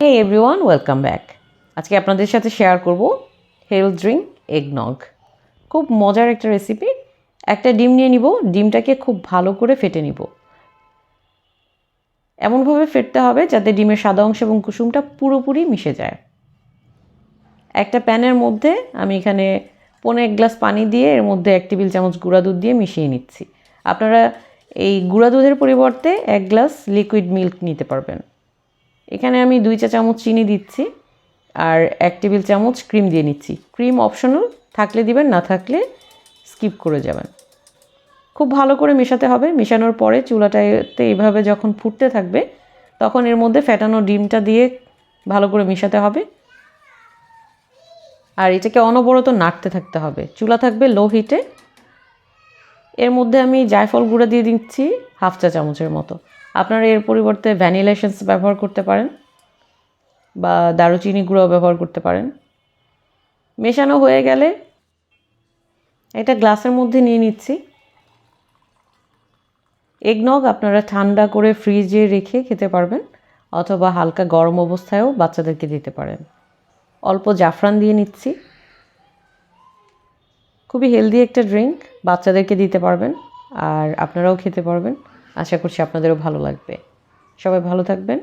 হে everyone, welcome back. আজকে আপনাদের সাথে শেয়ার করব হেলথ ড্রিঙ্ক এগনগ। খুব মজার একটা রেসিপি। একটা ডিম নিয়ে নিব, ডিমটাকে খুব ভালো করে ফেটে নিব। এমনভাবে ফেটতে হবে যাতে ডিমের সাদা অংশ এবং কুসুমটা পুরোপুরি মিশে যায়। একটা প্যানের মধ্যে আমি এখানে 1.5 গ্লাস পানি দিয়ে এর মধ্যে 1 টেবিল চামচ গুঁড়া দুধ দিয়ে মিশিয়ে নিচ্ছি। আপনারা এই গুঁড়া দুধের পরিবর্তে 1 গ্লাস লিকুইড মিল্ক নিতে পারবেন। এখানে আমি 2 চা চামচ চিনি দিচ্ছি আর 1 টেবিল চামচ ক্রিম দিয়ে নিচ্ছি। ক্রিম অপশনাল, থাকলে দিবেন, না থাকলে স্কিপ করে যাবেন। খুব ভালো করে মেশাতে হবে। মেশানোর পরে চুলাটাতে এইভাবে যখন ফুটতে থাকবে তখন এর মধ্যে ফেটানো ডিমটা দিয়ে ভালো করে মেশাতে হবে। আর এটাকে অনবরত নাড়তে থাকতে হবে। চুলা থাকবে লো হিটে। এর মধ্যে আমি জায়ফল গুঁড়া দিয়ে দিচ্ছি 1/2 চা চামচের মতো। আপনারা এর পরিবর্তে ভ্যানিলা এসেন্স ব্যবহার করতে পারেন বা দারুচিনি গুঁড়াও ব্যবহার করতে পারেন। মেশানো হয়ে গেলে এটা গ্লাসের মধ্যে নিয়ে নিচ্ছি। এগনগ আপনারা ঠান্ডা করে ফ্রিজে রেখে খেতে পারবেন অথবা হালকা গরম অবস্থায়ও বাচ্চাদেরকে দিতে পারেন। অল্প জাফরান দিয়ে নিচ্ছি। খুবই হেলদি একটা ড্রিঙ্ক, বাচ্চাদেরকে দিতে পারবেন আর আপনারাও খেতে পারবেন। আশা করছি আপনাদেরও ভালো লাগবে। সবাই ভালো থাকবেন।